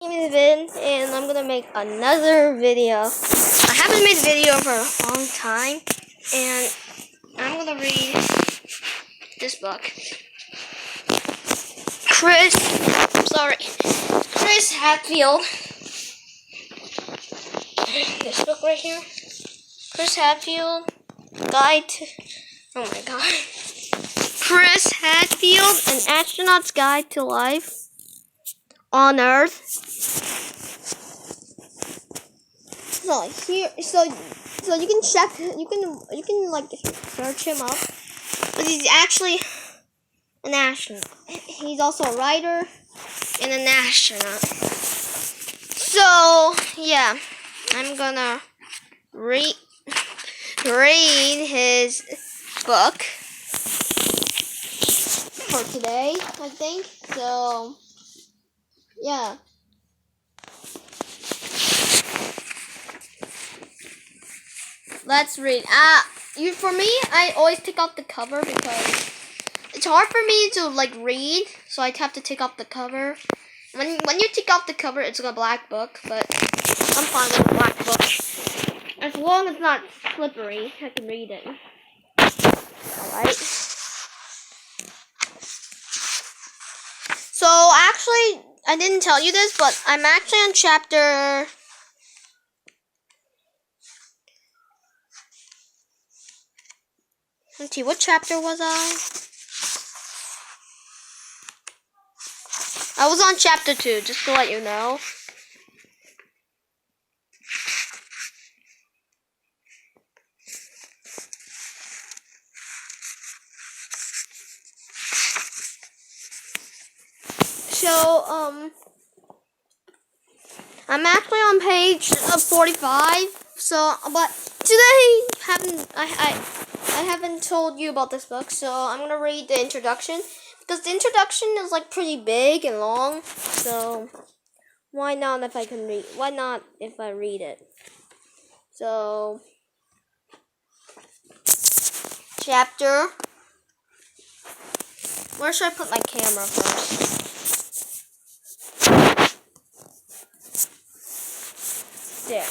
My name is Vin, and I'm gonna make another video. I haven't made a video for a long time, and I'm gonna read this book. Chris Hadfield. This book right here. Chris Hadfield, Guide to... Oh my god. Chris Hadfield, An Astronaut's Guide to Life on Earth. So you can check, you can like search him up, but he's actually an astronaut. He's also a writer and an astronaut. So yeah, I'm gonna read his book for today, I think. So yeah. Let's read. For me, I always take off the cover because it's hard for me to like read, so I have to take off the cover. When you take off the cover, it's like a black book, but I'm fine with a black book as long as it's not slippery. I can read it. All right. So actually, I didn't tell you this, but I'm actually on chapter. Let's see, what chapter was I? I was on chapter 2, just to let you know. So, I'm actually on page 45. So, but today I haven't told you about this book, so I'm gonna read the introduction because the introduction is like pretty big and long. So, why not if I can read? Why not if I read it? So, chapter. Where should I put my camera first? There.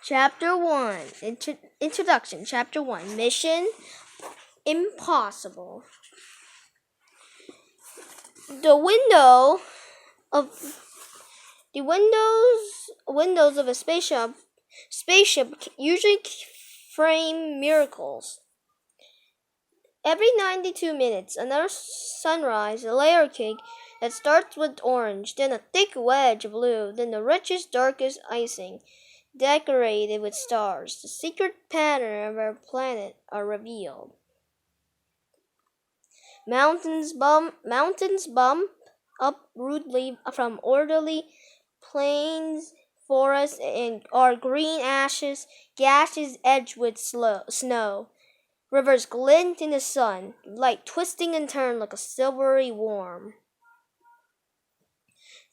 Chapter 1. Introduction. Chapter 1. Mission Impossible. The windows of a spaceship usually frame miracles. Every 92 minutes, another sunrise, a layer cake that starts with orange, then a thick wedge of blue, then the richest, darkest icing, decorated with stars. The secret pattern of our planet are revealed. Mountains bump up rudely from orderly plains, forests, and are green ashes, gashes edged with snow. Rivers glint in the sun, light twisting and turn like a silvery worm.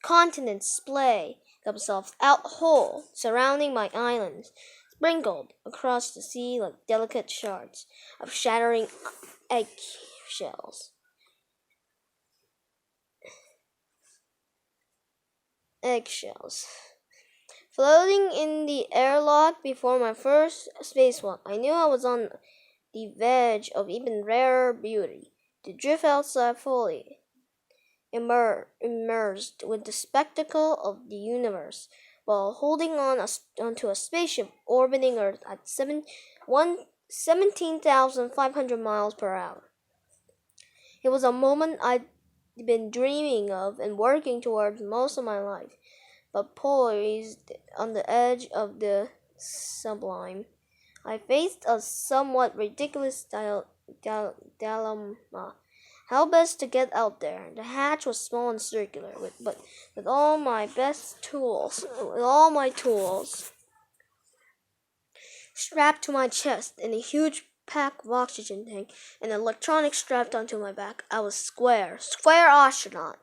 Continents splay themselves out whole, surrounding my islands, sprinkled across the sea like delicate shards of shattering eggshells. Floating in the airlock before my first spacewalk, I knew I was on the verge of even rarer beauty, to drift outside fully, immersed with the spectacle of the universe, while holding onto a spaceship orbiting Earth at 17,500 miles per hour. It was a moment I'd been dreaming of and working towards most of my life, but poised on the edge of the sublime, I faced a somewhat ridiculous dilemma. How best to get out there? The hatch was small and circular, but with all my tools strapped to my chest, and a huge pack of oxygen tank and electronics strapped onto my back, I was square astronaut,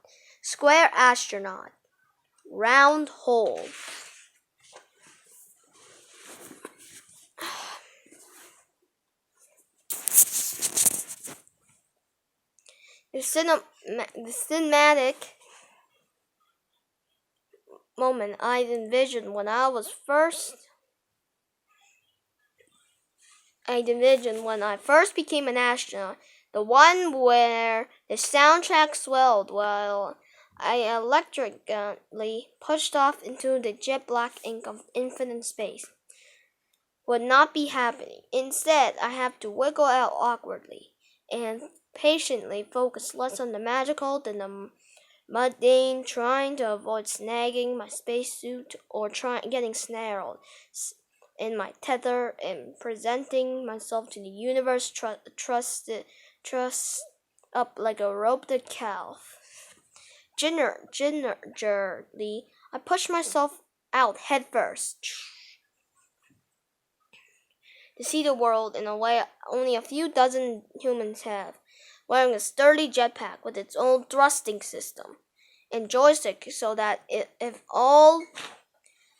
round hole. The cinematic moment I envisioned when I first became an astronaut, the one where the soundtrack swelled while I electrically pushed off into the jet black ink of infinite space, would not be happening. Instead, I have to wiggle out awkwardly and patiently focus less on the magical than the mundane, trying to avoid snagging my spacesuit or getting snarled in my tether and presenting myself to the universe trussed up like a roped calf. Gingerly, I pushed myself out headfirst to see the world in a way only a few dozen humans have, wearing a sturdy jetpack with its own thrusting system and joystick so that if all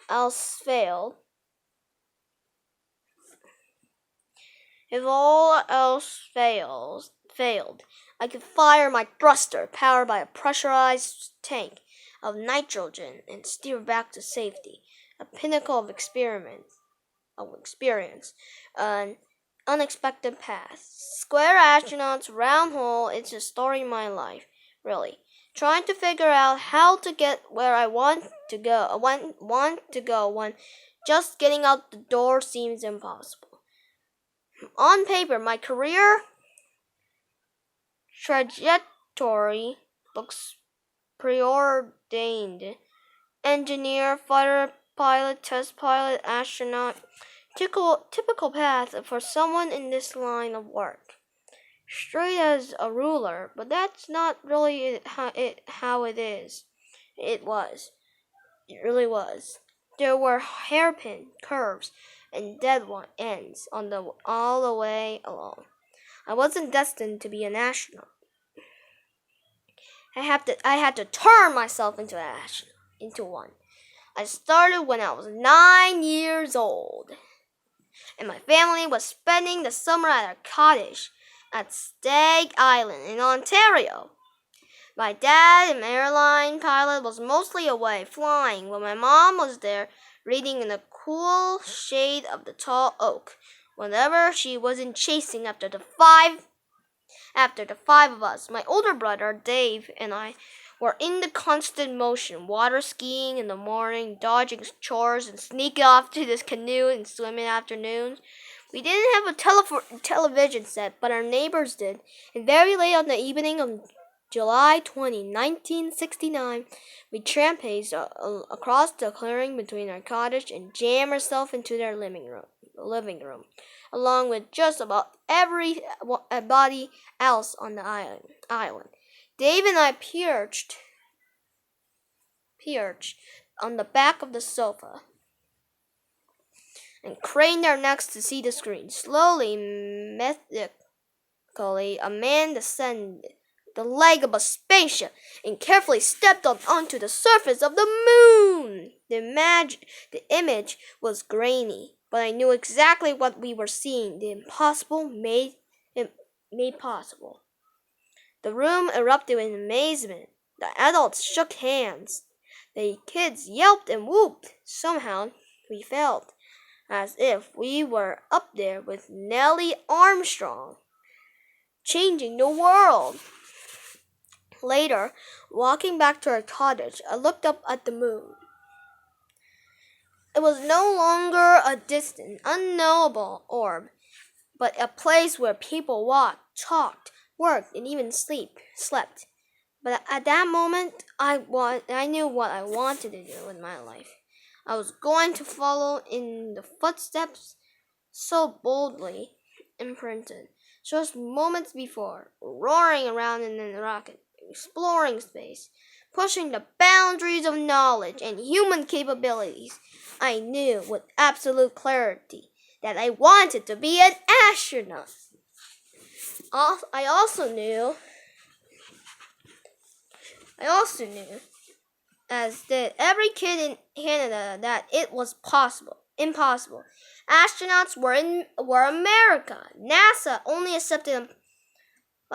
else failed, I could fire my thruster powered by a pressurized tank of nitrogen and steer back to safety, a pinnacle of experience, an unexpected path. Square astronauts, round hole, it's a story of my life, really. Trying to figure out how to get where I want to go when just getting out the door seems impossible. On paper, my career trajectory looks preordained. Engineer, fighter pilot, test pilot, astronaut. Typical path for someone in this line of work. Straight as a ruler, but that's not really how it is. It really was. There were hairpin curves and dead ends all the way along. I wasn't destined to be an astronaut. I had to turn myself into one. I started when I was 9 years old, and my family was spending the summer at our cottage at Stag Island in Ontario. My dad, an airline pilot, was mostly away flying when my mom was there reading in the cool shade of the tall oak, whenever she wasn't chasing after the five of us. My older brother, Dave, and I were in the constant motion, water skiing in the morning, dodging chores, and sneaking off to this canoe and swimming afternoons. We didn't have a television set, but our neighbors did, and very late on the evening of July 20, 1969, we trampazed across the clearing between our cottage and jammed ourselves into their living room, along with just about everybody else on the island. Dave and I perched on the back of the sofa and craned our necks to see the screen. Slowly, methodically, a man descended the leg of a spaceship and carefully stepped onto the surface of the moon. The image was grainy, but I knew exactly what we were seeing. The impossible made possible. The room erupted in amazement. The adults shook hands. The kids yelped and whooped. Somehow, we felt as if we were up there with Nellie Armstrong, changing the world. Later, walking back to our cottage, I looked up at the moon. It was no longer a distant, unknowable orb, but a place where people walked, talked, worked, and even slept. But at that moment, I knew what I wanted to do with my life. I was going to follow in the footsteps so boldly imprinted just moments before, roaring around in the rocket, exploring space, pushing the boundaries of knowledge and human capabilities. I knew with absolute clarity that I wanted to be an astronaut. I also knew, as did every kid in Canada, that it was impossible. Astronauts were America. NASA only accepted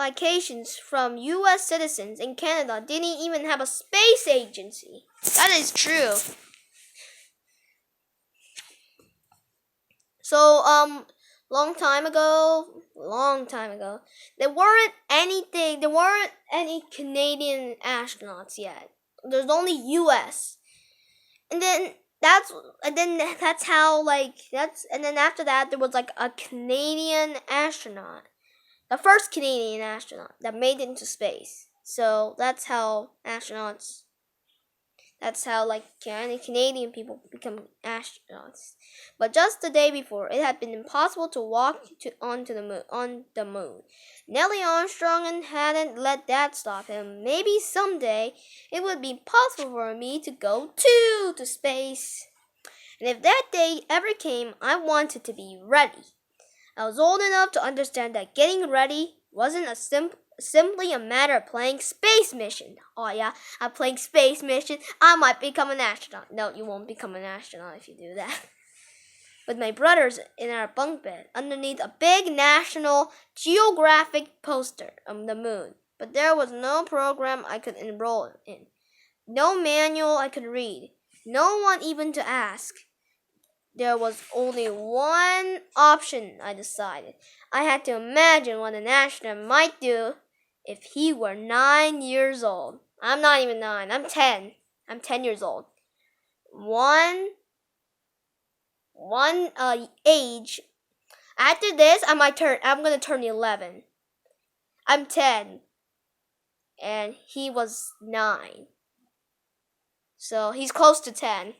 vacations from U.S. citizens in Canada didn't even have a space agency. That is true. So, long time ago, there weren't any Canadian astronauts yet. There's only U.S. And then that's how and then after that there was like a Canadian astronaut, the first Canadian astronaut that made it into space. So that's how Canadian people become astronauts. But just the day before, it had been impossible to walk on the moon. Neil Armstrong hadn't let that stop him. Maybe someday it would be possible for me to go too to space. And if that day ever came, I wanted to be ready. I was old enough to understand that getting ready wasn't simply a matter of playing space mission. Oh yeah, I'm playing space mission. I might become an astronaut. No, you won't become an astronaut if you do that. With my brothers in our bunk bed, underneath a big National Geographic poster of the moon. But there was no program I could enroll in. No manual I could read. No one even to ask. There was only one option, I decided. I had to imagine what an astronaut might do if he were 9 years old. I'm not even 9, I'm 10. I'm 10 years old. One age. After this, I'm gonna turn 11. I'm 10. And he was 9. So he's close to 10.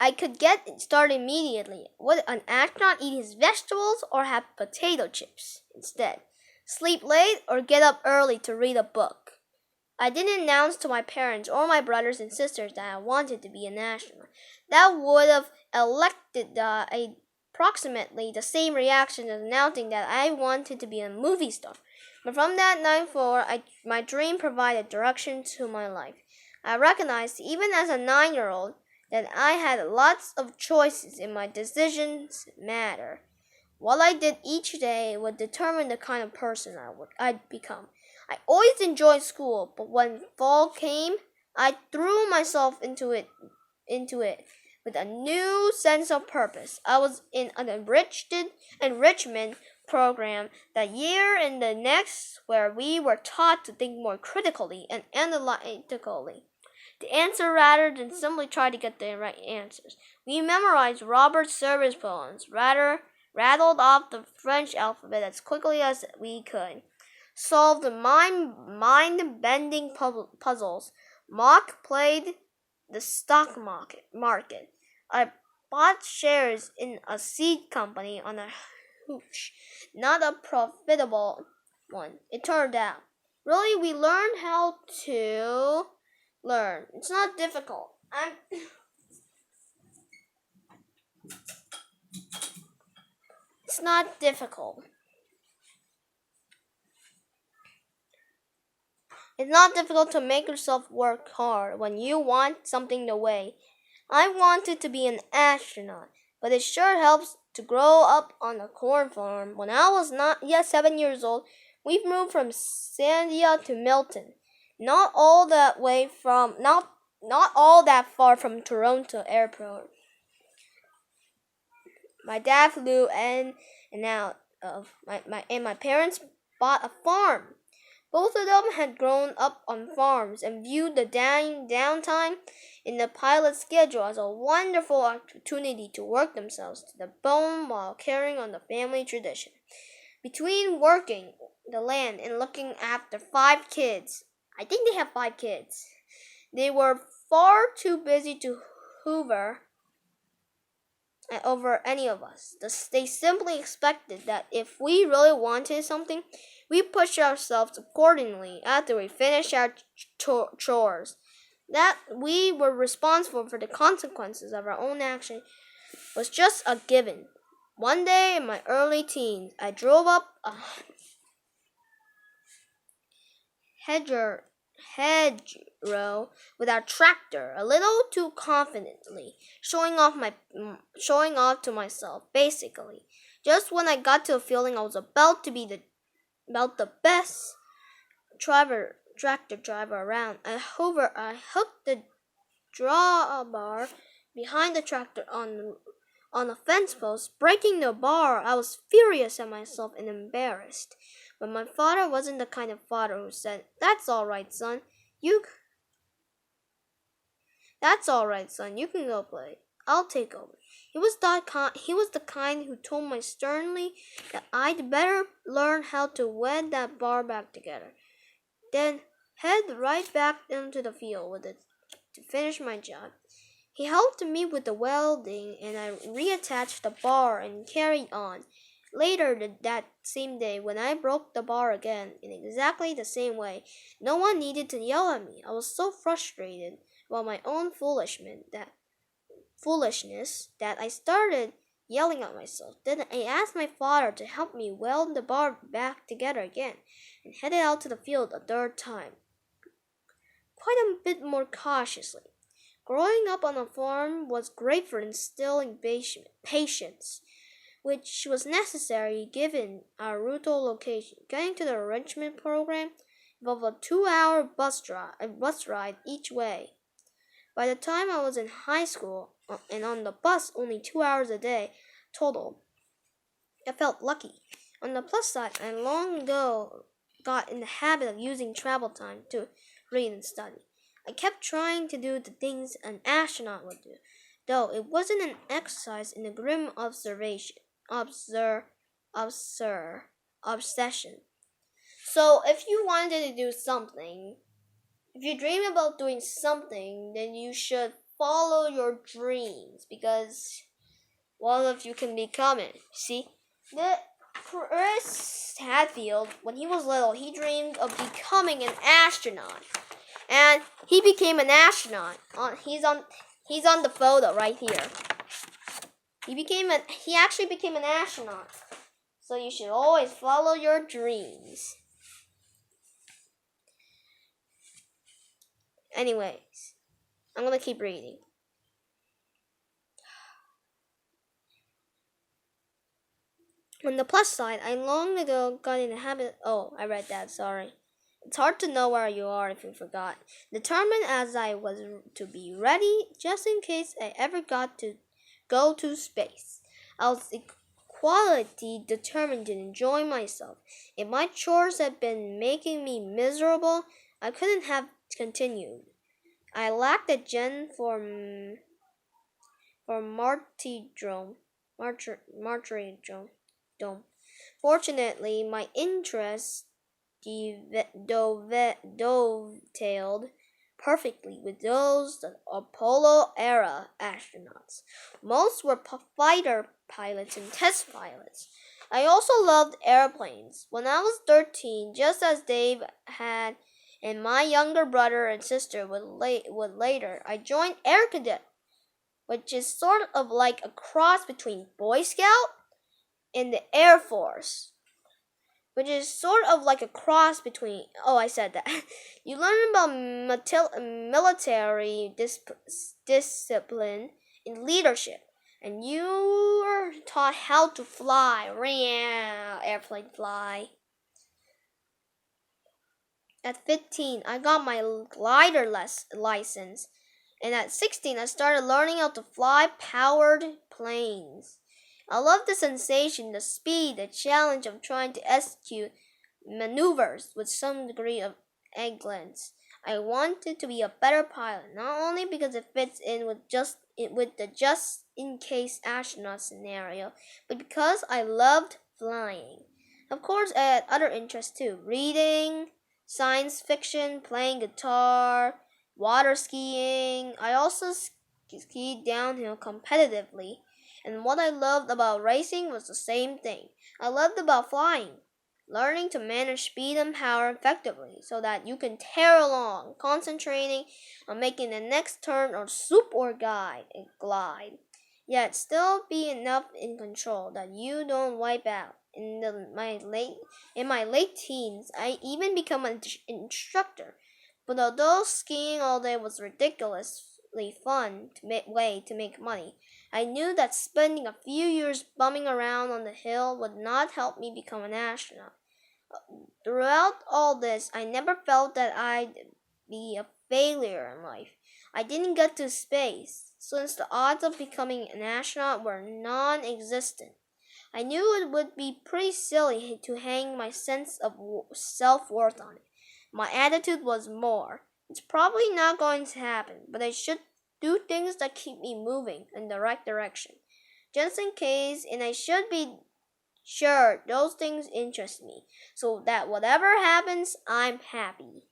I could get started immediately. Would an astronaut eat his vegetables or have potato chips instead? Sleep late or get up early to read a book? I didn't announce to my parents or my brothers and sisters that I wanted to be an astronaut. That would have elected approximately the same reaction as announcing that I wanted to be a movie star. But from that night forward, my dream provided direction to my life. I recognized, even as a 9-year-old, that I had lots of choices and my decisions matter. What I did each day would determine the kind of person I'd become. I always enjoyed school, but when fall came, I threw myself into it with a new sense of purpose. I was in an enrichment program that year and the next where we were taught to think more critically and analytically. The answer rather than simply try to get the right answers. We memorized Robert Service poems, rattled off the French alphabet as quickly as we could, solved mind-bending puzzles, mock played the stock market. I bought shares in a seed company on a hooch, not a profitable one, it turned out. Really, we learned how to learn. It's not difficult. It's not difficult. It's not difficult to make yourself work hard when you want something the way. I wanted to be an astronaut, but it sure helps to grow up on a corn farm. When I was not yet 7 years old, we moved from Sandia to Milton. Not all that far from Toronto Airport. My dad flew in and out of my parents bought a farm. Both of them had grown up on farms and viewed the downtime in the pilot's schedule as a wonderful opportunity to work themselves to the bone while carrying on the family tradition. Between working the land and looking after 5 kids, I think they have 5 kids, they were far too busy to hoover over any of us. They simply expected that if we really wanted something, we pushed ourselves accordingly after we finished our chores. That we were responsible for the consequences of our own action was just a given. One day in my early teens, I drove up a hedgerow with our tractor a little too confidently, showing off to myself, basically. Just when I got to a feeling I was about the best tractor driver around, I hooked the drawbar behind the tractor on a fence post, breaking the bar. I was furious at myself and embarrassed. But my father wasn't the kind of father who said, "That's all right, son. That's all right, son. You can go play. I'll take over." He was the kind who told me sternly that I'd better learn how to wed that bar back together, then head right back into the field with it to finish my job. He helped me with the welding, and I reattached the bar and carried on. Later that same day, when I broke the bar again in exactly the same way, no one needed to yell at me. I was so frustrated about my own foolishness that I started yelling at myself. Then I asked my father to help me weld the bar back together again and headed out to the field a third time, quite a bit more cautiously. Growing up on a farm was great for instilling patience, which was necessary given our rural location. Getting to the enrichment program involved a 2-hour bus ride each way. By the time I was in high school and on the bus only 2 hours a day total, I felt lucky. On the plus side, I long ago got in the habit of using travel time to read and study. I kept trying to do the things an astronaut would do, though it wasn't an exercise in the grim obsession. So if you wanted to do something, if you dream about doing something, then you should follow your dreams, because one of you can become it. See, Chris Hadfield, when he was little, he dreamed of becoming an astronaut, and he became an astronaut. He's on the photo right here. He actually became an astronaut. So you should always follow your dreams. Anyways, I'm gonna keep reading. On the plus side, I long ago got in the habit. Oh, I read that, sorry. It's hard to know where you are if you forgot. Determined as I was to be ready, just in case I ever got to go to space. I was equally determined to enjoy myself. If my chores had been making me miserable, I couldn't have continued. I lacked a gen for martyrdom. Fortunately, my interests dovetailed perfectly with those of Apollo-era astronauts. Most were fighter pilots and test pilots. I also loved airplanes. When I was 13, just as Dave had and my younger brother and sister would later, I joined Air Cadet, which is sort of like a cross between Boy Scout and the Air Force. I said that. You learn about military discipline and leadership, and you are taught how to fly. Airplane fly. At 15, I got my glider license, and at 16, I started learning how to fly powered planes. I love the sensation, the speed, the challenge of trying to execute maneuvers with some degree of excellence. I wanted to be a better pilot, not only because it fits in with the just in case astronaut scenario, but because I loved flying. Of course, I had other interests too: reading, science fiction, playing guitar, water skiing. I also skied downhill competitively. And what I loved about racing was the same thing I loved about flying. Learning to manage speed and power effectively so that you can tear along, concentrating on making the next turn or swoop or glide. Yet still be enough in control that you don't wipe out. In my late teens, I even became an instructor. But although skiing all day was ridiculously fun way to make money, I knew that spending a few years bumming around on the hill would not help me become an astronaut. Throughout all this, I never felt that I'd be a failure in life. I didn't get to space, since the odds of becoming an astronaut were non existent. I knew it would be pretty silly to hang my sense of self worth on it. My attitude was more. It's probably not going to happen, but I should do things that keep me moving in the right direction. Just in case, and I should be sure those things interest me, so that whatever happens, I'm happy.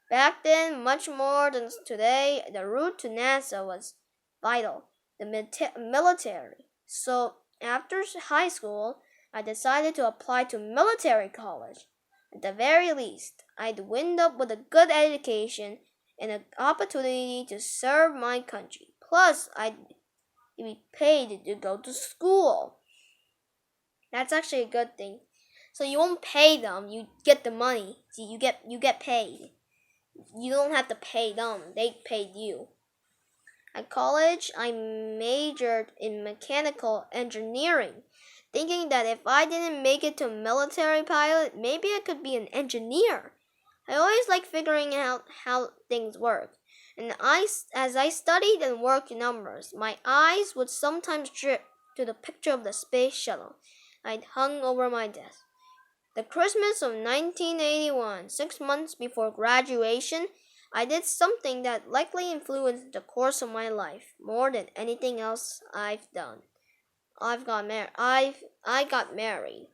Back then, much more than today, the route to NASA was vital, the military. So, after high school, I decided to apply to military college. At the very least, I'd wind up with a good education and an opportunity to serve my country. Plus, I'd be paid to go to school. That's actually a good thing. So you won't pay them, you get the money. See, you get paid. You don't have to pay them, they paid you. At college, I majored in mechanical engineering, thinking that if I didn't make it to military pilot, maybe I could be an engineer. I always like figuring out how things work. And as I studied and worked numbers, my eyes would sometimes drift to the picture of the space shuttle I'd hung over my desk. The Christmas of 1981, 6 months before graduation, I did something that likely influenced the course of my life more than anything else I've done. I got married.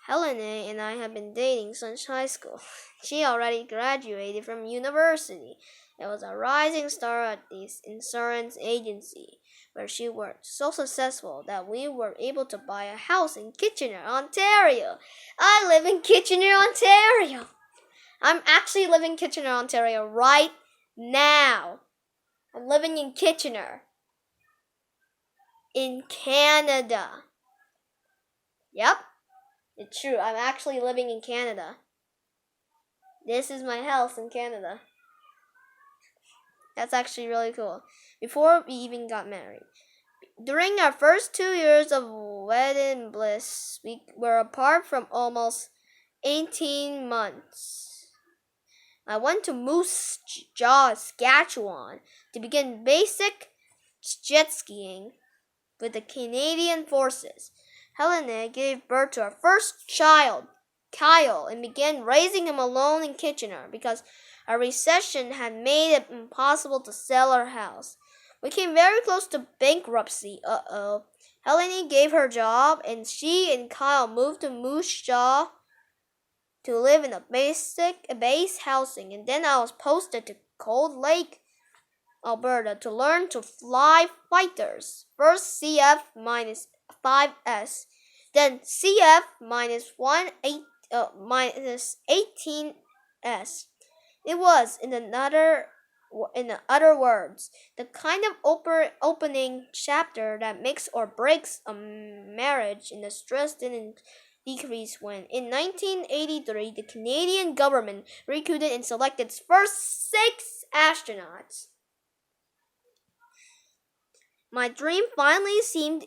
Helene and I have been dating since high school. She already graduated from university and was a rising star at the insurance agency where she worked, so successful that we were able to buy a house in Kitchener, Ontario. I live in Kitchener, Ontario. I'm actually living in Kitchener, Ontario right now. I'm living in Kitchener, in Canada. Yep, it's true. I'm actually living in Canada. This is my house in Canada. That's actually really cool. Before we even got married. During our first 2 years of wedding bliss, we were apart from almost 18 months. I went to Moose Jaw, Saskatchewan to begin basic jet skiing with the Canadian Forces. Helena gave birth to our first child, Kyle, and began raising him alone in Kitchener because a recession had made it impossible to sell our house. We came very close to bankruptcy. Helene gave her job, and she and Kyle moved to Moose Jaw to live in a base housing, and then I was posted to Cold Lake, Alberta, to learn to fly fighters. First CF minus 5S, then CF minus 18S. It was, in other words, the kind of opening chapter that makes or breaks a marriage, and the stress didn't decrease when, in 1983, the Canadian government recruited and selected its first 6 astronauts. My dream finally seemed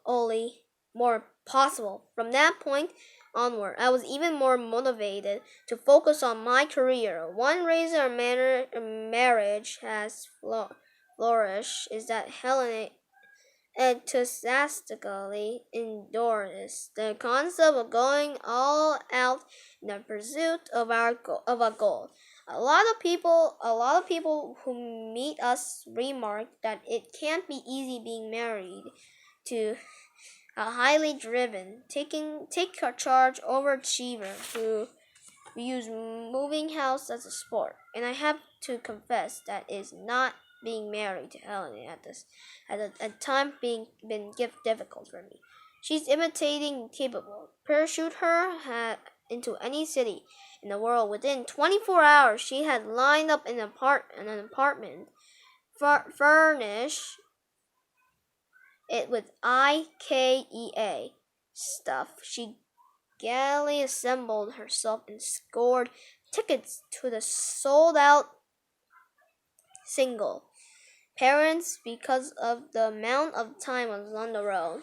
only more possible. From that point onward, I was even more motivated to focus on my career. One reason our marriage has flourished is that Helen enthusiastically endorses the concept of going all out in the pursuit of a goal. A lot of people who meet us remark that it can't be easy being married to a highly driven, take charge overachiever who views moving house as a sport. And I have to confess that is not being married to Helen at the time been difficult for me. She's imitating capable. Parachute her into any city in the world. Within 24 hours, she had lined up an apartment, furnished it with IKEA stuff. She gallantly assembled herself and scored tickets to the sold-out single parents because of the amount of time I was on the road,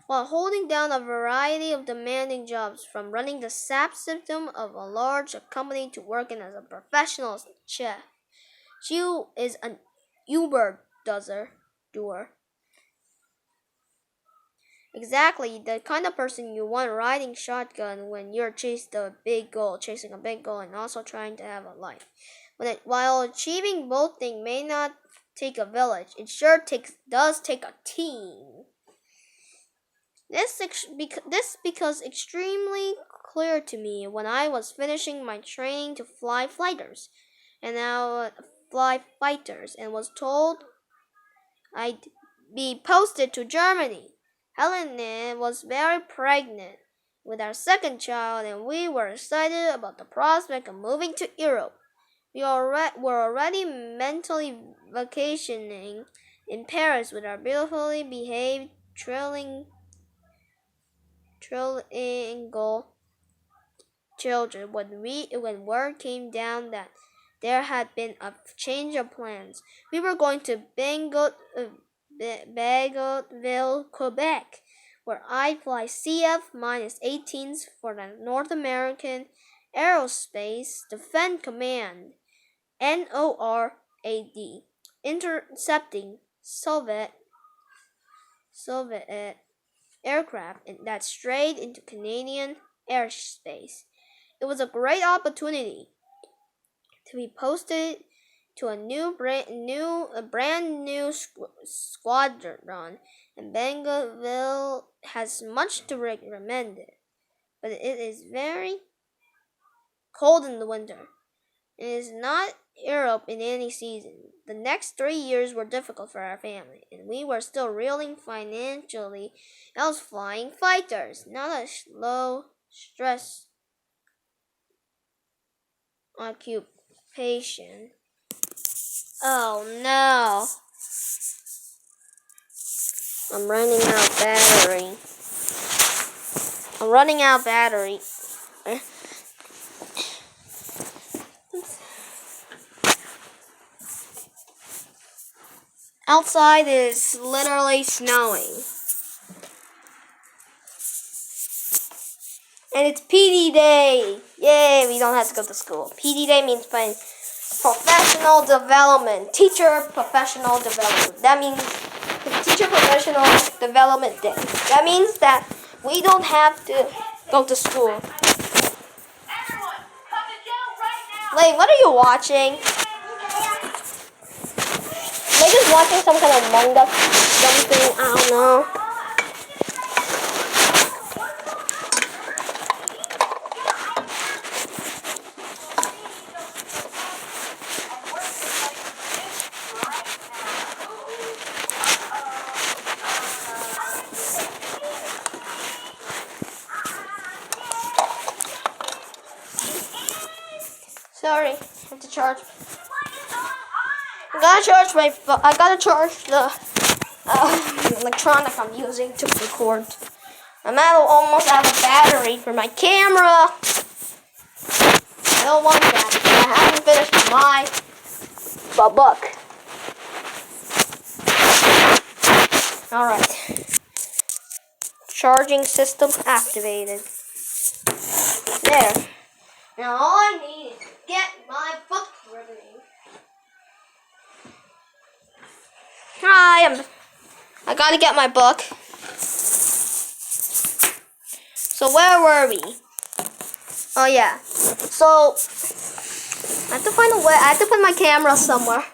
while holding down a variety of demanding jobs, from running the SAP system of a large company to working as a professional chef. She is an Uber doer. Exactly the kind of person you want riding shotgun when you're chasing a big goal, and also trying to have a life. While achieving both things may not take a village, it sure does take a team. This becomes extremely clear to me when I was finishing my training to fly fighters, and now fly fighters, and was told I'd be posted to Germany. Helene was very pregnant with our second child, and we were excited about the prospect of moving to Europe. We were already mentally vacationing in Paris with our beautifully behaved trilingual children when word came down that there had been a change of plans. We were going to Bagotville, Quebec, where I'd fly CF-18s for the North American Aerospace Defense Command, NORAD, intercepting Soviet aircraft that strayed into Canadian airspace. It was a great opportunity to be posted to a brand new squadron, and Bangaville has much to recommend it, but it is very cold in the winter. It is not Europe in any season. The next 3 years were difficult for our family, and we were still reeling financially. I was flying fighters, not a low stress occupation. Oh no. I'm running out of battery. Outside is literally snowing. And it's PD day. Yay, we don't have to go to school. PD day means professional development. Teacher professional development. That means teacher professional development day. That means that we don't have to go to school. Everyone, come to jail right now. Wait, what are you watching? Are they just watching some kind of Among Us something? I don't know. Sorry, I have to charge. I gotta charge the electronic I'm using to record. I'm almost out of battery for my camera. I don't want that because I haven't finished my book. Alright. Charging system activated. There. Now all I need is to get my book ready. Hi, I gotta get my book. So where were we? Oh yeah. So I have to find a way. I have to put my camera somewhere.